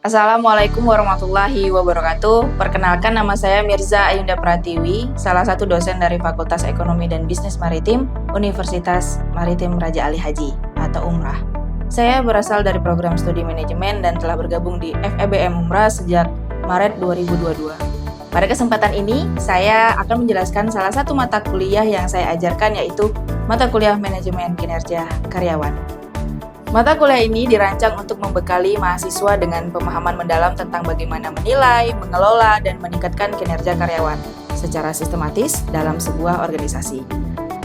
Assalamualaikum warahmatullahi wabarakatuh. Perkenalkan, nama saya Mirza Ayunda Pratiwi, salah satu dosen dari Fakultas Ekonomi dan Bisnis Maritim Universitas Maritim Raja Ali Haji atau Umrah. Saya berasal dari program studi manajemen dan telah bergabung di FEBM Umrah sejak Maret 2022. Pada kesempatan ini, saya akan menjelaskan salah satu mata kuliah yang saya ajarkan, yaitu mata kuliah manajemen kinerja karyawan. Mata kuliah ini dirancang untuk membekali mahasiswa dengan pemahaman mendalam tentang bagaimana menilai, mengelola, dan meningkatkan kinerja karyawan secara sistematis dalam sebuah organisasi.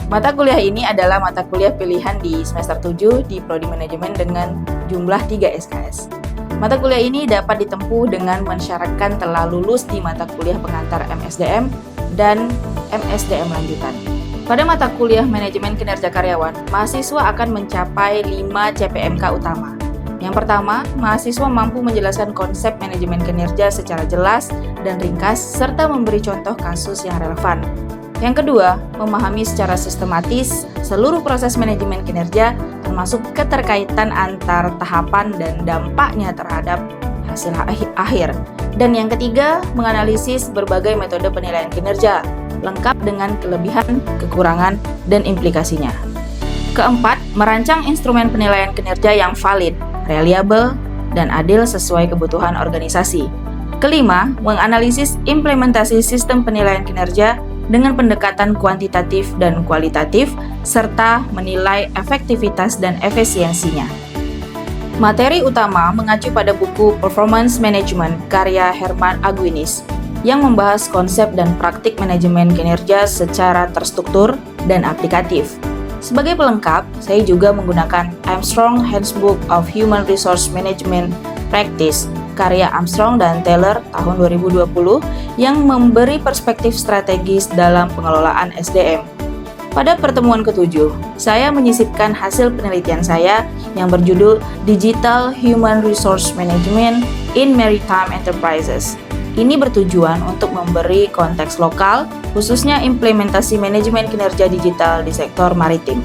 Mata kuliah ini adalah mata kuliah pilihan di semester 7 di Prodi Manajemen dengan jumlah 3 SKS. Mata kuliah ini dapat ditempuh dengan mensyaratkan telah lulus di mata kuliah pengantar MSDM dan MSDM lanjutan. Pada mata kuliah manajemen kinerja karyawan, mahasiswa akan mencapai 5 CPMK utama. Yang pertama, mahasiswa mampu menjelaskan konsep manajemen kinerja secara jelas dan ringkas serta memberi contoh kasus yang relevan. Yang kedua, memahami secara sistematis seluruh proses manajemen kinerja termasuk keterkaitan antar tahapan dan dampaknya terhadap hasil akhir. Dan yang ketiga, menganalisis berbagai metode penilaian kinerja lengkap dengan kelebihan, kekurangan, dan implikasinya. Keempat, merancang instrumen penilaian kinerja yang valid, reliable, dan adil sesuai kebutuhan organisasi. Kelima, menganalisis implementasi sistem penilaian kinerja dengan pendekatan kuantitatif dan kualitatif, serta menilai efektivitas dan efisiensinya. Materi utama mengacu pada buku Performance Management karya Herman Aguinis, yang membahas konsep dan praktik manajemen kinerja secara terstruktur dan aplikatif. Sebagai pelengkap, saya juga menggunakan Armstrong Handbook of Human Resource Management Practice karya Armstrong dan Taylor tahun 2020 yang memberi perspektif strategis dalam pengelolaan SDM. Pada pertemuan ke-7, saya menyisipkan hasil penelitian saya yang berjudul Digital Human Resource Management in Maritime Enterprises. Ini bertujuan untuk memberi konteks lokal, khususnya implementasi manajemen kinerja digital di sektor maritim.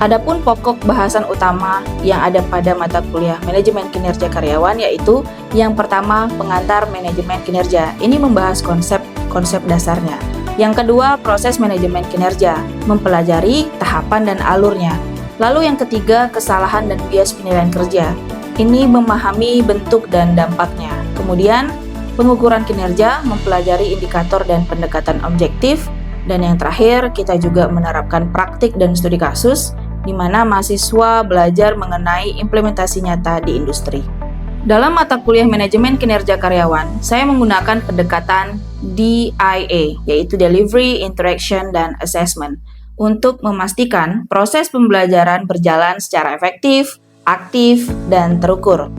Adapun pokok bahasan utama yang ada pada mata kuliah manajemen kinerja karyawan yaitu yang pertama, pengantar manajemen kinerja. Ini membahas konsep dasarnya. Yang kedua, proses manajemen kinerja, mempelajari tahapan dan alurnya. Lalu yang ketiga, kesalahan dan bias penilaian kerja. Ini memahami bentuk dan dampaknya. Kemudian, pengukuran kinerja, mempelajari indikator dan pendekatan objektif, dan yang terakhir kita juga menerapkan praktik dan studi kasus, di mana mahasiswa belajar mengenai implementasi nyata di industri. Dalam mata kuliah manajemen kinerja karyawan, saya menggunakan pendekatan DIA, yaitu Delivery, Interaction, dan Assessment, untuk memastikan proses pembelajaran berjalan secara efektif, aktif, dan terukur.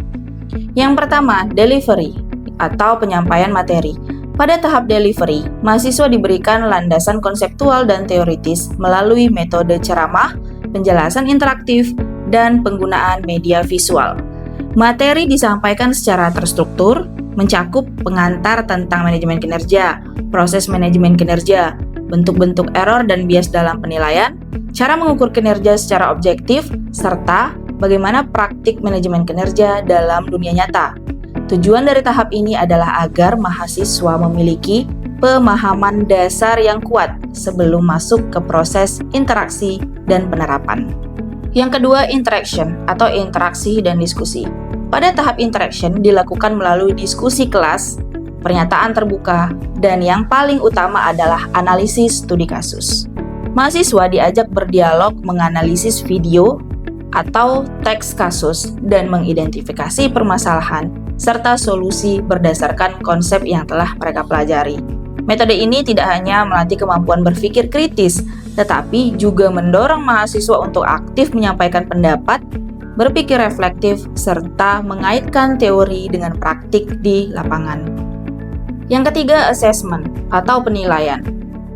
Yang pertama, delivery atau penyampaian materi. Pada tahap delivery, mahasiswa diberikan landasan konseptual dan teoritis melalui metode ceramah, penjelasan interaktif, dan penggunaan media visual. Materi disampaikan secara terstruktur, mencakup pengantar tentang manajemen kinerja, proses manajemen kinerja, bentuk-bentuk error dan bias dalam penilaian, cara mengukur kinerja secara objektif, serta bagaimana praktik manajemen kinerja dalam dunia nyata. Tujuan dari tahap ini adalah agar mahasiswa memiliki pemahaman dasar yang kuat sebelum masuk ke proses interaksi dan penerapan. Yang kedua, interaction atau interaksi dan diskusi. Pada tahap interaction dilakukan melalui diskusi kelas, pernyataan terbuka, dan yang paling utama adalah analisis studi kasus. Mahasiswa diajak berdialog menganalisis video atau teks kasus dan mengidentifikasi permasalahan serta solusi berdasarkan konsep yang telah mereka pelajari. Metode ini tidak hanya melatih kemampuan berpikir kritis, tetapi juga mendorong mahasiswa untuk aktif menyampaikan pendapat, berpikir reflektif, serta mengaitkan teori dengan praktik di lapangan. Yang ketiga, assessment atau penilaian.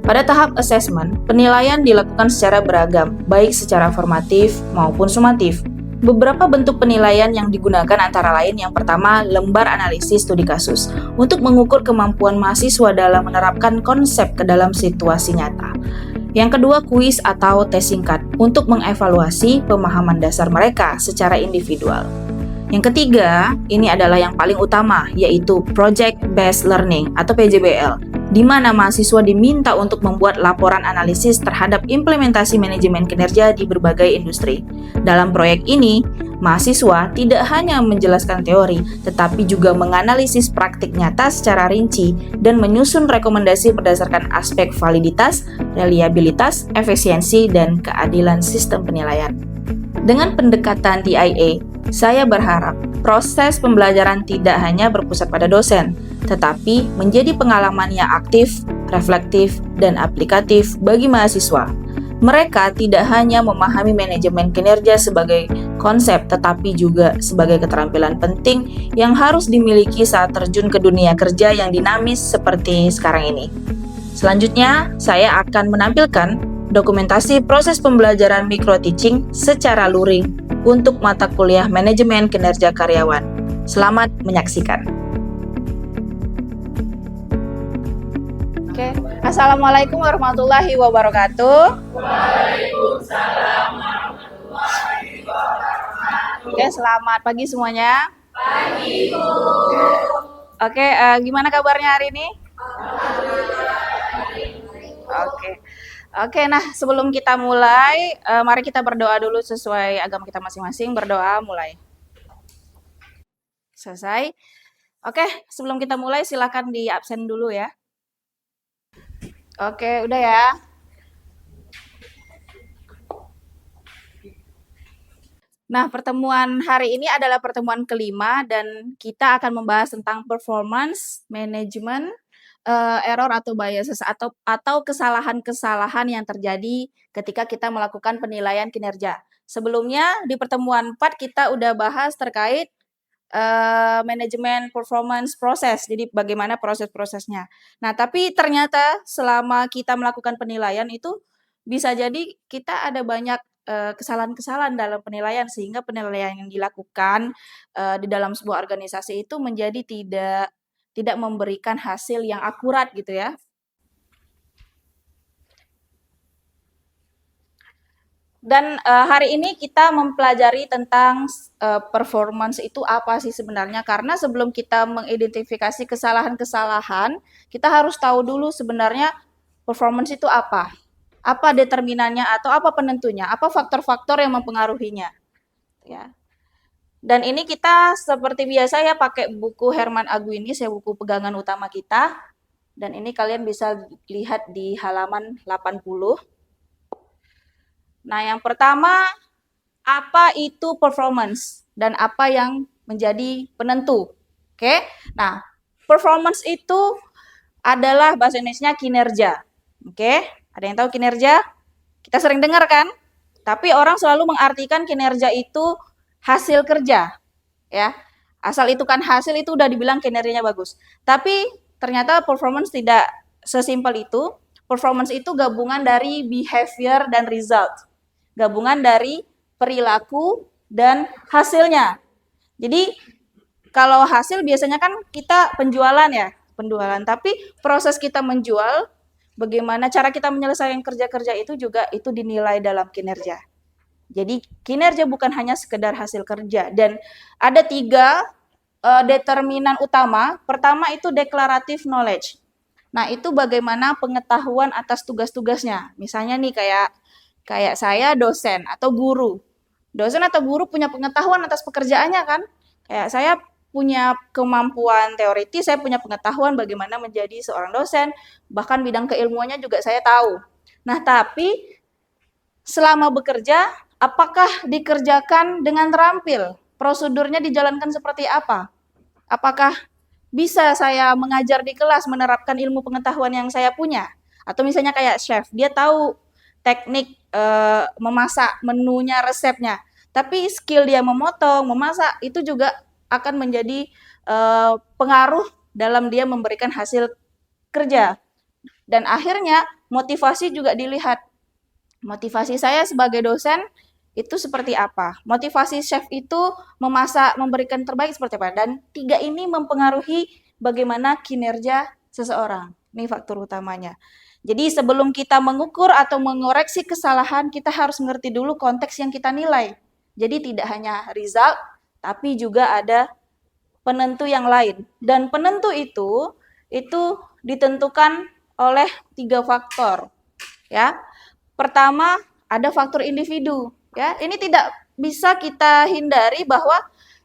Pada tahap assessment, penilaian dilakukan secara beragam, baik secara formatif maupun sumatif. Beberapa bentuk penilaian yang digunakan antara lain yang pertama, lembar analisis studi kasus untuk mengukur kemampuan mahasiswa dalam menerapkan konsep ke dalam situasi nyata. Yang kedua, kuis atau tes singkat untuk mengevaluasi pemahaman dasar mereka secara individual. Yang ketiga, ini adalah yang paling utama, yaitu Project Based Learning atau PJBL, di mana mahasiswa diminta untuk membuat laporan analisis terhadap implementasi manajemen kinerja di berbagai industri. Dalam proyek ini, mahasiswa tidak hanya menjelaskan teori, tetapi juga menganalisis praktik nyata secara rinci dan menyusun rekomendasi berdasarkan aspek validitas, reliabilitas, efisiensi, dan keadilan sistem penilaian. Dengan pendekatan DIA, saya berharap proses pembelajaran tidak hanya berpusat pada dosen, tetapi menjadi pengalaman yang aktif, reflektif, dan aplikatif bagi mahasiswa. Mereka tidak hanya memahami manajemen kinerja sebagai konsep, tetapi juga sebagai keterampilan penting yang harus dimiliki saat terjun ke dunia kerja yang dinamis seperti sekarang ini. Selanjutnya, saya akan menampilkan dokumentasi proses pembelajaran micro-teaching secara luring untuk mata kuliah manajemen kinerja karyawan. Selamat menyaksikan. Oke, Assalamualaikum warahmatullahi wabarakatuh. Waalaikumsalam warahmatullahi wabarakatuh. Oke, selamat pagi semuanya. Pagi, Bu. Oke, gimana kabarnya hari ini? Oke, nah sebelum kita mulai, mari kita berdoa dulu sesuai agama kita masing-masing. Berdoa, mulai. Selesai. Oke, sebelum kita mulai silakan di absen dulu ya. Oke, udah ya. Nah, pertemuan hari ini adalah pertemuan kelima dan kita akan membahas tentang performance management, error atau biases atau kesalahan-kesalahan yang terjadi ketika kita melakukan penilaian kinerja. Sebelumnya di pertemuan 4 kita udah bahas terkait manajemen performance proses. Jadi bagaimana proses-prosesnya. Nah, tapi ternyata selama kita melakukan penilaian itu bisa jadi kita ada banyak kesalahan-kesalahan dalam penilaian sehingga penilaian yang dilakukan di dalam sebuah organisasi itu menjadi tidak memberikan hasil yang akurat gitu ya. Dan hari ini kita mempelajari tentang performance itu apa sih sebenarnya, karena sebelum kita mengidentifikasi kesalahan-kesalahan, kita harus tahu dulu sebenarnya performance itu apa determinannya atau apa penentunya, apa faktor-faktor yang mempengaruhinya. Ya. Dan ini kita seperti biasa ya pakai buku Herman Aguinis ya, buku pegangan utama kita. Dan ini kalian bisa lihat di halaman 80. Nah, yang pertama, apa itu performance dan apa yang menjadi penentu. Oke. Nah, performance itu adalah bahasa Indonesia kinerja. Oke. Ada yang tahu kinerja? Kita sering dengar kan? Tapi orang selalu mengartikan kinerja itu hasil kerja. Ya. Asal itu kan hasil itu udah dibilang kinerjanya bagus. Tapi ternyata performance tidak sesimpel itu. Performance itu gabungan dari behavior dan result. Gabungan dari perilaku dan hasilnya. Jadi kalau hasil biasanya kan kita penjualan. Tapi proses kita menjual, bagaimana cara kita menyelesaikan kerja-kerja itu juga itu dinilai dalam kinerja. Jadi kinerja bukan hanya sekedar hasil kerja. Dan ada 3 determinan utama. Pertama itu declarative knowledge. Nah, itu bagaimana pengetahuan atas tugas-tugasnya. Misalnya nih kayak saya dosen atau guru. Dosen atau guru punya pengetahuan atas pekerjaannya kan? Kayak saya punya kemampuan teoritis, saya punya pengetahuan bagaimana menjadi seorang dosen, bahkan bidang keilmuannya juga saya tahu. Nah, tapi selama bekerja, apakah dikerjakan dengan terampil? Prosedurnya dijalankan seperti apa? Apakah bisa saya mengajar di kelas menerapkan ilmu pengetahuan yang saya punya? Atau misalnya kayak chef, dia tahu teknik memasak, menunya, resepnya. Tapi skill dia memotong, memasak, itu juga akan menjadi pengaruh dalam dia memberikan hasil kerja. Dan akhirnya motivasi juga dilihat. Motivasi saya sebagai dosen itu seperti apa? Motivasi chef itu memasak, memberikan terbaik seperti apa? Dan 3 ini mempengaruhi bagaimana kinerja seseorang. Ini faktor utamanya. Jadi sebelum kita mengukur atau mengoreksi kesalahan, kita harus mengerti dulu konteks yang kita nilai. Jadi tidak hanya result, tapi juga ada penentu yang lain. Dan penentu itu ditentukan oleh 3 faktor, ya. Pertama, ada faktor individu, ya. Ini tidak bisa kita hindari bahwa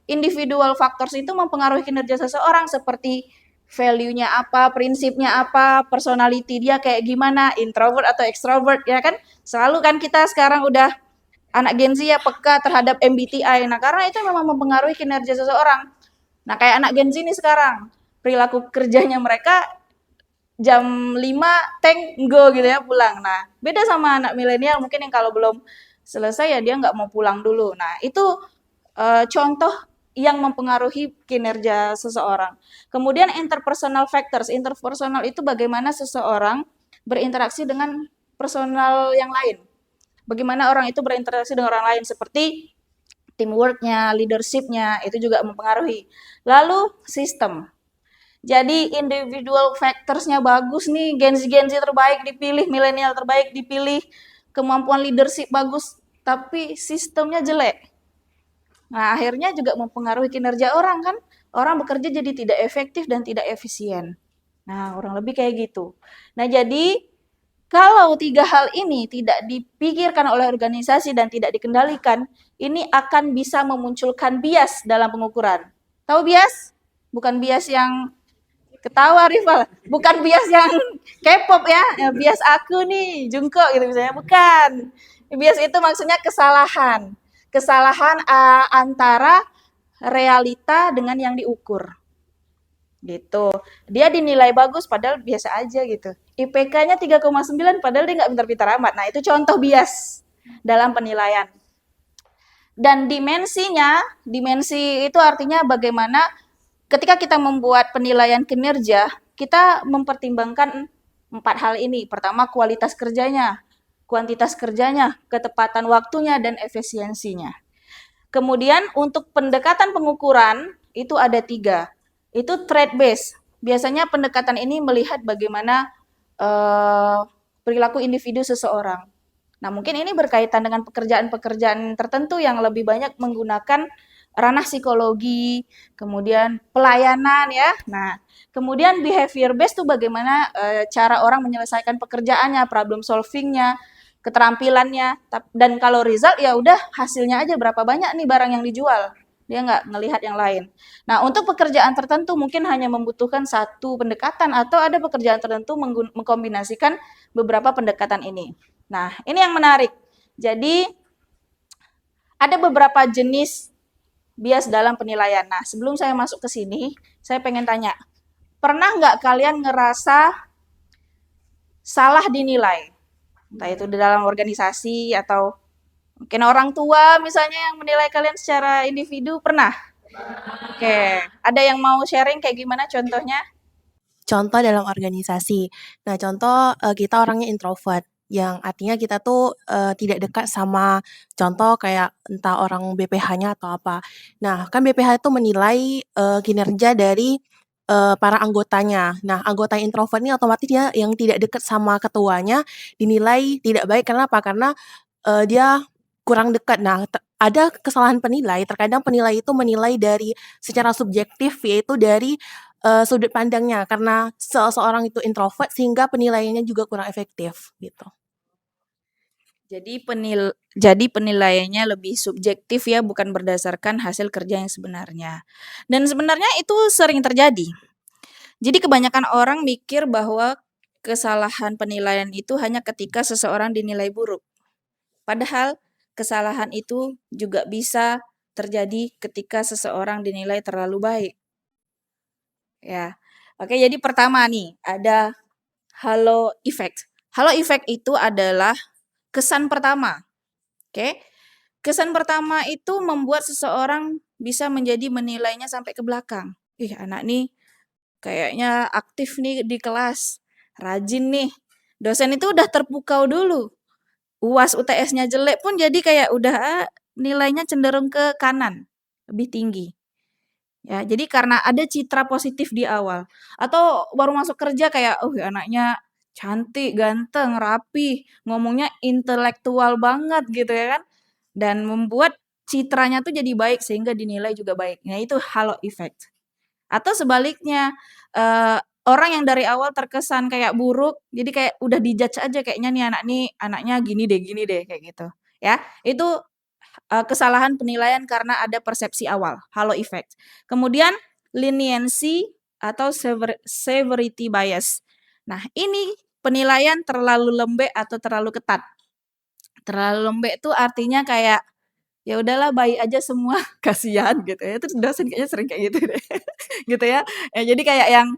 individual factors itu mempengaruhi kinerja seseorang seperti value-nya apa, prinsipnya apa, personality dia kayak gimana, introvert atau extrovert, ya kan? Selalu kan kita sekarang udah anak Gen Z ya peka terhadap MBTI. Nah, karena itu memang mempengaruhi kinerja seseorang. Nah, kayak anak Gen Z ini sekarang, perilaku kerjanya mereka jam 5 tank go gitu ya pulang. Nah, beda sama anak milenial mungkin yang kalau belum selesai ya dia nggak mau pulang dulu. Nah, itu contoh yang mempengaruhi kinerja seseorang. Kemudian interpersonal factors. Interpersonal itu bagaimana seseorang berinteraksi dengan personal yang lain. Bagaimana orang itu berinteraksi dengan orang lain seperti teamwork-nya, leadership-nya, itu juga mempengaruhi. Lalu sistem. Jadi individual factors-nya bagus nih, Gen Z terbaik dipilih, milenial terbaik dipilih, kemampuan leadership bagus, tapi sistemnya jelek. Nah, akhirnya juga mempengaruhi kinerja orang kan. Orang bekerja jadi tidak efektif dan tidak efisien. Nah, kurang lebih kayak gitu. Nah, jadi kalau 3 hal ini tidak dipikirkan oleh organisasi dan tidak dikendalikan, ini akan bisa memunculkan bias dalam pengukuran. Tahu bias? Bukan bias yang ketawa rival, bukan bias yang K-pop ya, bias aku nih, Jungkook gitu misalnya, bukan. Bias itu maksudnya kesalahan. Kesalahan antara realita dengan yang diukur. Gitu. Dia dinilai bagus padahal biasa aja gitu. IPK-nya 3,9 padahal dia nggak pintar-pintar amat. Nah, itu contoh bias dalam penilaian. Dan dimensi itu artinya bagaimana ketika kita membuat penilaian kinerja, kita mempertimbangkan 4 hal ini. Pertama, kualitas kerjanya, kuantitas kerjanya, ketepatan waktunya, dan efisiensinya. Kemudian untuk pendekatan pengukuran itu ada 3. Itu trade base. Biasanya pendekatan ini melihat bagaimana perilaku individu seseorang. Nah, mungkin ini berkaitan dengan pekerjaan-pekerjaan tertentu yang lebih banyak menggunakan ranah psikologi, kemudian pelayanan ya. Nah, kemudian behavior based itu bagaimana cara orang menyelesaikan pekerjaannya, problem solvingnya, keterampilannya. Dan kalau result ya udah hasilnya aja berapa banyak nih barang yang dijual. Dia nggak ngelihat yang lain. Nah, untuk pekerjaan tertentu mungkin hanya membutuhkan satu pendekatan atau ada pekerjaan tertentu mengkombinasikan beberapa pendekatan ini. Nah, ini yang menarik. Jadi, ada beberapa jenis bias dalam penilaian. Nah, sebelum saya masuk ke sini, saya pengen tanya, pernah nggak kalian ngerasa salah dinilai? Entah itu di dalam organisasi atau mungkin orang tua misalnya yang menilai kalian secara individu, pernah? Oke, ada yang mau sharing kayak gimana contohnya? Contoh dalam organisasi. Nah, contoh kita orangnya introvert, yang artinya kita tuh tidak dekat sama contoh kayak entah orang BPH-nya atau apa. Nah, kan BPH itu menilai kinerja dari para anggotanya. Nah, anggota introvert ini otomatis dia yang tidak dekat sama ketuanya dinilai tidak baik. Kenapa? Karena dia kurang dekat. Nah, ada kesalahan penilai. Terkadang penilai itu menilai dari secara subjektif, yaitu dari sudut pandangnya karena seseorang itu introvert sehingga penilaiannya juga kurang efektif gitu. Jadi penilaiannya lebih subjektif ya, bukan berdasarkan hasil kerja yang sebenarnya. Dan sebenarnya itu sering terjadi. Jadi kebanyakan orang mikir bahwa kesalahan penilaian itu hanya ketika seseorang dinilai buruk. Padahal kesalahan itu juga bisa terjadi ketika seseorang dinilai terlalu baik. Ya. Oke, jadi pertama nih ada halo effect. Halo effect itu adalah kesan pertama. Oke. Kesan pertama itu membuat seseorang bisa menjadi menilainya sampai ke belakang. Ih, anak nih kayaknya aktif nih di kelas, rajin nih. Dosen itu udah terpukau dulu. UAS UTS-nya jelek pun jadi kayak udah nilainya cenderung ke kanan, lebih tinggi. Ya, jadi karena ada citra positif di awal. Atau baru masuk kerja kayak, oh anaknya cantik, ganteng, rapi, ngomongnya intelektual banget gitu ya kan. Dan membuat citranya tuh jadi baik sehingga dinilai juga baik. Nah, itu halo effect. Atau sebaliknya, orang yang dari awal terkesan kayak buruk, jadi kayak udah di-judge aja kayaknya nih anaknya gini deh, kayak gitu, ya. Itu, kesalahan penilaian karena ada persepsi awal, halo effect. Kemudian leniency atau severity bias. Nah, ini penilaian terlalu lembek atau terlalu ketat. Terlalu lembek tuh artinya kayak, ya udahlah baik aja semua, kasihan gitu ya, itu dosen kayaknya sering kayak gitu deh, gitu ya. Jadi kayak yang,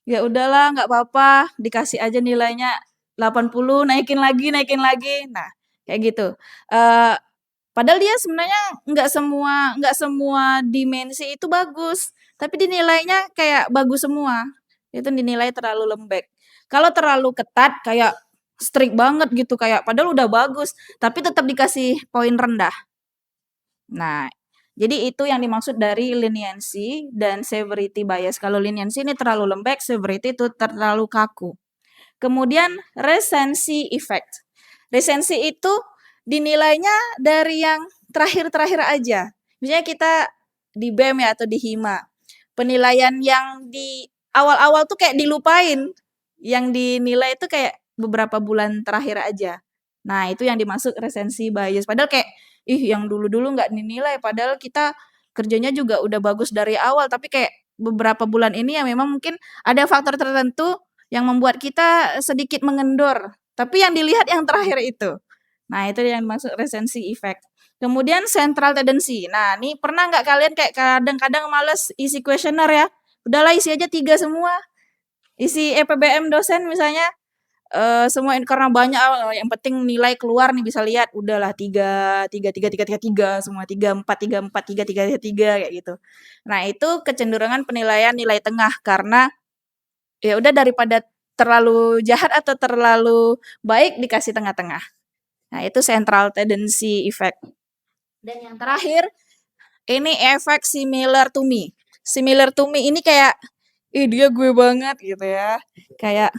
ya udahlah nggak apa-apa, dikasih aja nilainya 80, naikin lagi. Nah, kayak gitu. Eee, Padahal dia sebenarnya nggak semua dimensi itu bagus, tapi dinilainya kayak bagus semua. Itu dinilai terlalu lembek. Kalau terlalu ketat kayak strict banget gitu, kayak padahal udah bagus, tapi tetap dikasih poin rendah. Nah, jadi itu yang dimaksud dari leniency dan severity bias. Kalau leniency ini terlalu lembek, severity itu terlalu kaku. Kemudian recency effect. Recency itu dinilainya dari yang terakhir-terakhir aja. Misalnya kita di BEM ya atau di HIMA. Penilaian yang di awal-awal tuh kayak dilupain. Yang dinilai itu kayak beberapa bulan terakhir aja. Nah, itu yang dimaksud recency bias. Padahal kayak, ih yang dulu-dulu nggak dinilai, padahal kita kerjanya juga udah bagus dari awal, tapi kayak beberapa bulan ini ya memang mungkin ada faktor tertentu yang membuat kita sedikit mengendor, tapi yang dilihat yang terakhir itu. Nah, itu yang dimaksud recency effect. Kemudian central tendency. Nah, ini pernah nggak kalian kayak kadang-kadang males isi kuesioner ya? Udahlah isi aja 3 semua. Isi EPBM dosen misalnya, semua karena banyak, yang penting nilai keluar nih bisa lihat, udahlah 3 3 3 3 3 3 semua, 3 4 3 4 3 3 3 kayak gitu. Nah, itu kecenderungan penilaian nilai tengah karena ya udah daripada terlalu jahat atau terlalu baik dikasih tengah-tengah. Nah, itu central tendency effect. Dan yang terakhir, ini efek similar to me. Similar to me ini kayak, ih dia gue banget gitu ya. Kayak,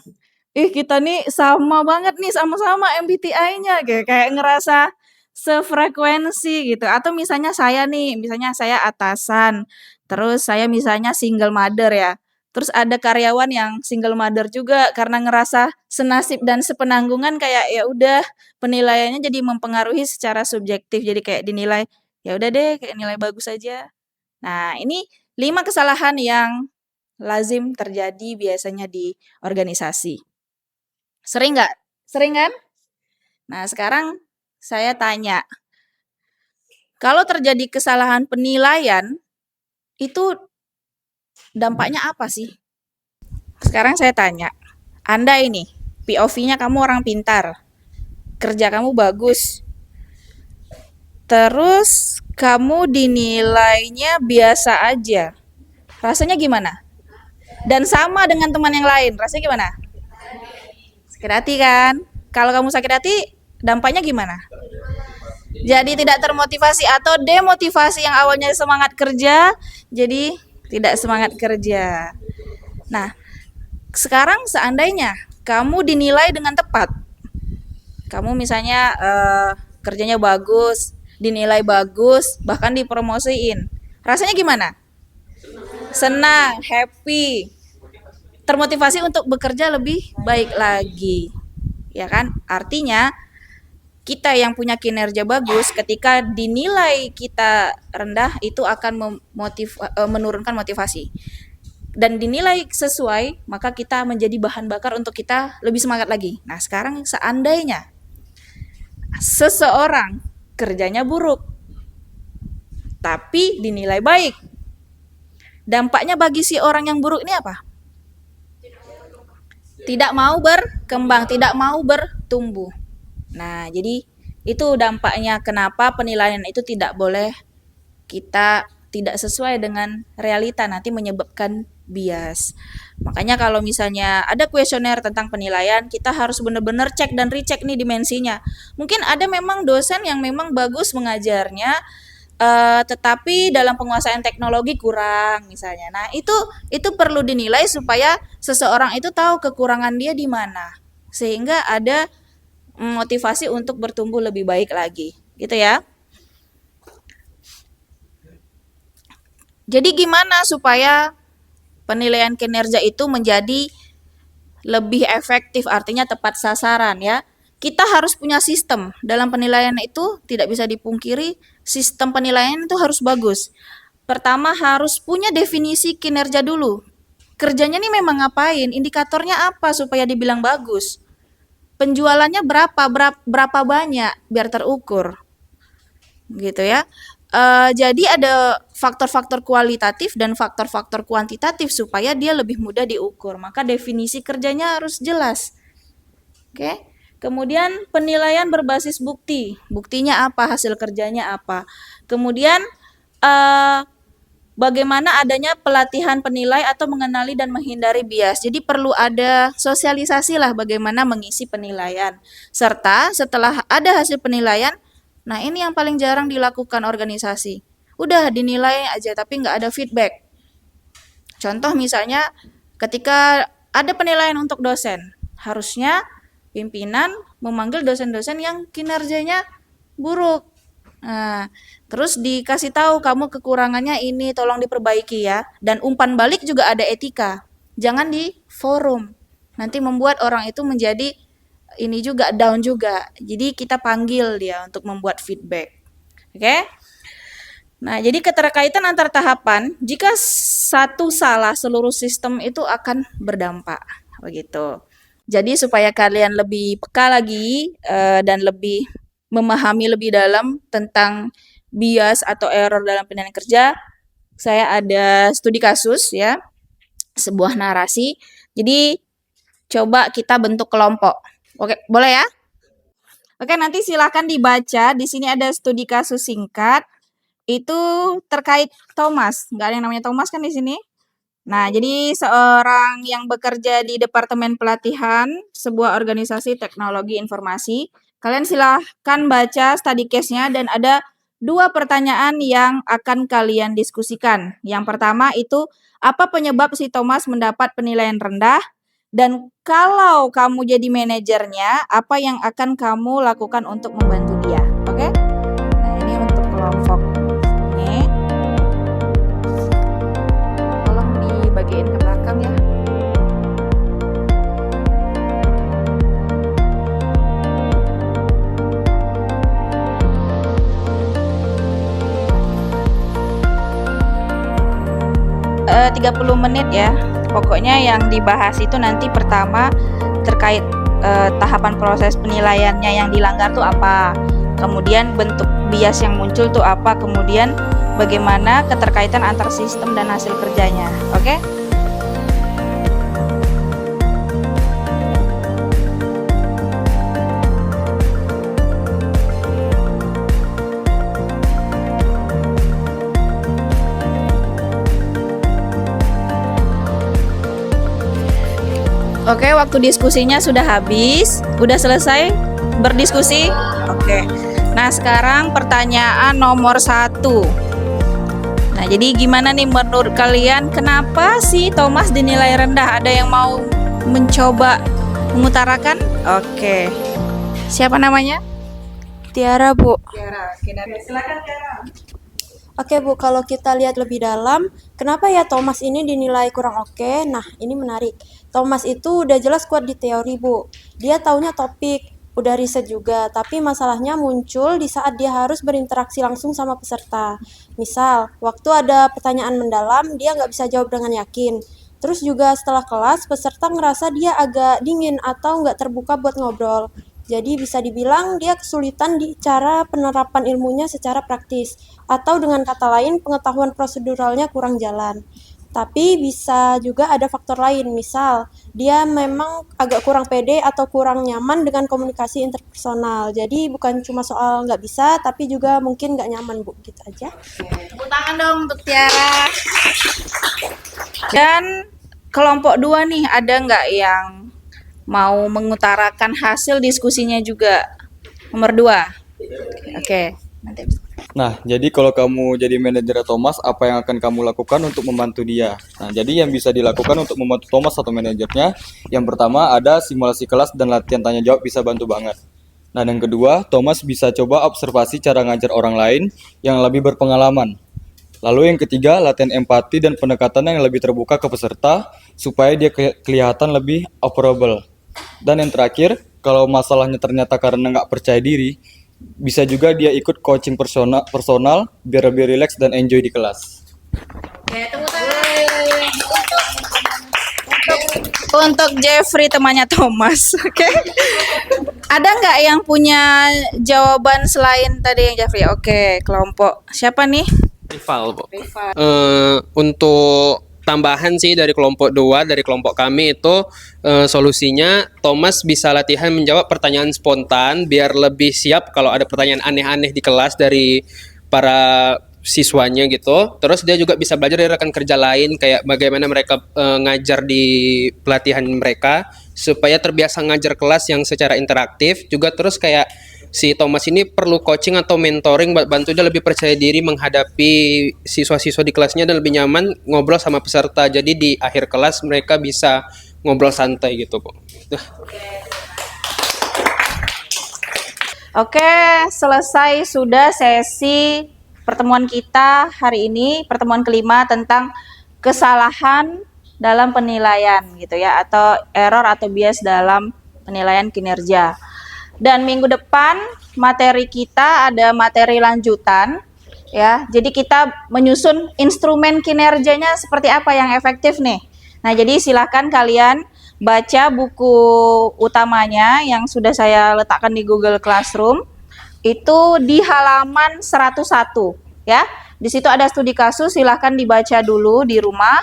ih kita nih sama banget nih, sama-sama MBTI-nya gitu. Kayak ngerasa sefrekuensi gitu. Atau misalnya saya nih, misalnya saya atasan, terus saya misalnya single mother ya. Terus ada karyawan yang single mother juga karena ngerasa senasib dan sepenanggungan kayak ya udah penilaiannya jadi mempengaruhi secara subjektif. Jadi kayak dinilai, ya udah deh kayak nilai bagus aja. Nah, ini 5 kesalahan yang lazim terjadi biasanya di organisasi. Sering nggak? Sering kan? Nah, sekarang saya tanya, kalau terjadi kesalahan penilaian, itu dampaknya apa sih? Sekarang saya tanya, Anda ini, POV-nya kamu orang pintar, kerja kamu bagus, terus kamu dinilainya biasa aja. Rasanya gimana? Dan sama dengan teman yang lain, rasanya gimana? Sakit hati kan? Kalau kamu sakit hati, dampaknya gimana? Jadi tidak termotivasi atau demotivasi yang awalnya semangat kerja, jadi tidak semangat kerja. Nah, sekarang seandainya kamu dinilai dengan tepat, kamu misalnya kerjanya bagus, dinilai bagus, bahkan dipromosiin, rasanya gimana? Senang, happy, termotivasi untuk bekerja lebih baik lagi, ya kan? Artinya kita yang punya kinerja bagus ketika dinilai kita rendah itu akan menurunkan motivasi dan dinilai sesuai maka kita menjadi bahan bakar untuk kita lebih semangat lagi. Nah, sekarang seandainya seseorang kerjanya buruk tapi dinilai baik, dampaknya bagi si orang yang buruk ini apa? Tidak mau berkembang, tidak mau bertumbuh. Nah, jadi itu dampaknya kenapa penilaian itu tidak boleh kita tidak sesuai dengan realita, nanti menyebabkan bias. Makanya kalau misalnya ada kuesioner tentang penilaian, kita harus benar-benar cek dan recheck nih dimensinya. Mungkin ada memang dosen yang memang bagus mengajarnya, tetapi dalam penguasaan teknologi kurang misalnya. Nah, itu perlu dinilai supaya seseorang itu tahu kekurangan dia di mana. Sehingga ada motivasi untuk bertumbuh lebih baik lagi. Gitu ya. Jadi gimana supaya penilaian kinerja itu menjadi lebih efektif, artinya tepat sasaran ya. Kita harus punya sistem. Dalam penilaian itu tidak bisa dipungkiri, sistem penilaian itu harus bagus. Pertama harus punya definisi kinerja dulu. Kerjanya nih memang ngapain? Indikatornya apa supaya dibilang bagus? Penjualannya berapa banyak biar terukur. Gitu ya. Jadi ada faktor-faktor kualitatif dan faktor-faktor kuantitatif supaya dia lebih mudah diukur. Maka definisi kerjanya harus jelas. Oke. Kemudian penilaian berbasis bukti. Buktinya apa? Hasil kerjanya apa? Kemudian bagaimana adanya pelatihan penilai atau mengenali dan menghindari bias. Jadi perlu ada sosialisasi lah bagaimana mengisi penilaian. Serta setelah ada hasil penilaian, nah ini yang paling jarang dilakukan organisasi. Udah dinilai aja tapi nggak ada feedback. Contoh misalnya ketika ada penilaian untuk dosen, harusnya pimpinan memanggil dosen-dosen yang kinerjanya buruk. Nah, terus dikasih tahu kamu kekurangannya ini tolong diperbaiki ya. Dan umpan balik juga ada etika. Jangan di forum. Nanti membuat orang itu menjadi ini juga down juga. Jadi kita panggil dia untuk membuat feedback. Oke? Nah, jadi keterkaitan antar tahapan, jika satu salah seluruh sistem itu akan berdampak. Begitu. Jadi supaya kalian lebih peka lagi dan lebih memahami lebih dalam tentang bias atau error dalam penilaian kerja, saya ada studi kasus ya, sebuah narasi. Jadi coba kita bentuk kelompok. Oke, boleh ya? Oke, nanti silakan dibaca. Di sini ada studi kasus singkat. Itu terkait Thomas. Nggak ada yang namanya Thomas kan di sini? Nah, jadi seorang yang bekerja di Departemen Pelatihan sebuah organisasi teknologi informasi. Kalian silahkan baca study case-nya dan ada 2 pertanyaan yang akan kalian diskusikan. Yang pertama itu, apa penyebab si Thomas mendapat penilaian rendah? Dan kalau kamu jadi manajernya, apa yang akan kamu lakukan untuk membantu dia? Oke? Nah, ini untuk kelompok ini. Tolong dibagiin ke belakang ya. Eh, 30 menit ya. Pokoknya yang dibahas itu nanti pertama terkait tahapan proses penilaiannya yang dilanggar tuh apa. Kemudian bentuk bias yang muncul tuh apa. Kemudian bagaimana keterkaitan antar sistem dan hasil kerjanya. Oke? Oke, waktu diskusinya sudah habis. Udah selesai berdiskusi? Oke. Nah, sekarang pertanyaan nomor 1. Nah, jadi gimana nih menurut kalian? Kenapa sih Thomas dinilai rendah? Ada yang mau mencoba mengutarakan? Oke. Siapa namanya? Tiara, Bu. Tiara. Silakan Tiara. Oke, Bu, kalau kita lihat lebih dalam, kenapa ya Thomas ini dinilai kurang oke? Nah, ini menarik. Thomas itu udah jelas kuat di teori, Bu. Dia taunya topik, udah riset juga, tapi masalahnya muncul di saat dia harus berinteraksi langsung sama peserta. Misal, waktu ada pertanyaan mendalam, dia nggak bisa jawab dengan yakin. Terus juga setelah kelas, peserta ngerasa dia agak dingin atau nggak terbuka buat ngobrol. Jadi bisa dibilang dia kesulitan di cara penerapan ilmunya secara praktis. Atau dengan kata lain, pengetahuan proseduralnya kurang jalan. Tapi bisa juga ada faktor lain, misal dia memang agak kurang pede atau kurang nyaman dengan komunikasi interpersonal. Jadi bukan cuma soal nggak bisa, tapi juga mungkin nggak nyaman, Bu. Gitu aja. Tepuk tangan dong untuk Tiara. Dan kelompok 2 nih, ada nggak yang mau mengutarakan hasil diskusinya juga? Nomor 2. Oke. Nanti. Nah, jadi kalau kamu jadi manajer Thomas, apa yang akan kamu lakukan untuk membantu dia? Nah, jadi yang bisa dilakukan untuk membantu Thomas atau manajernya, yang pertama ada simulasi kelas dan latihan tanya jawab bisa bantu banget. Nah, yang kedua, Thomas bisa coba observasi cara ngajar orang lain yang lebih berpengalaman. Lalu yang ketiga, latihan empati dan pendekatan yang lebih terbuka ke peserta supaya dia kelihatan lebih operable. Dan yang terakhir, kalau masalahnya ternyata karena nggak percaya diri, bisa juga dia ikut coaching personal biar lebih rileks dan enjoy di kelas. Oke, tepuk tangan. Untuk Jeffrey temannya Thomas, oke? Ada nggak yang punya jawaban selain tadi yang Jeffrey? Oke, kelompok siapa nih? Rival, Bu. Rival. Untuk tambahan sih dari kelompok 2, dari kelompok kami itu solusinya Thomas bisa latihan menjawab pertanyaan spontan biar lebih siap kalau ada pertanyaan aneh-aneh di kelas dari para siswanya gitu. Terus dia juga bisa belajar dari rekan kerja lain kayak bagaimana mereka ngajar di pelatihan mereka supaya terbiasa ngajar kelas yang secara interaktif. Juga terus kayak si Thomas ini perlu coaching atau mentoring buat bantu dia lebih percaya diri menghadapi siswa-siswa di kelasnya dan lebih nyaman ngobrol sama peserta. Jadi di akhir kelas mereka bisa ngobrol santai gitu, Bu. Oke, selesai sudah sesi pertemuan kita hari ini, pertemuan kelima tentang kesalahan dalam penilaian gitu ya, atau error atau bias dalam penilaian kinerja. Dan minggu depan materi kita ada materi lanjutan ya. Jadi kita menyusun instrumen kinerjanya seperti apa yang efektif nih. Nah, jadi silakan kalian baca buku utamanya yang sudah saya letakkan di Google Classroom. Itu di halaman 101 ya. Di situ ada studi kasus, silahkan dibaca dulu di rumah.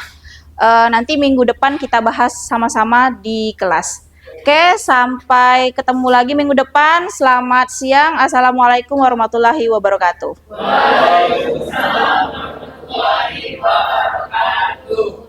Nanti minggu depan kita bahas sama-sama di kelas. Oke, sampai ketemu lagi minggu depan. Selamat siang. Assalamualaikum warahmatullahi wabarakatuh. Waalaikumsalam warahmatullahi wabarakatuh.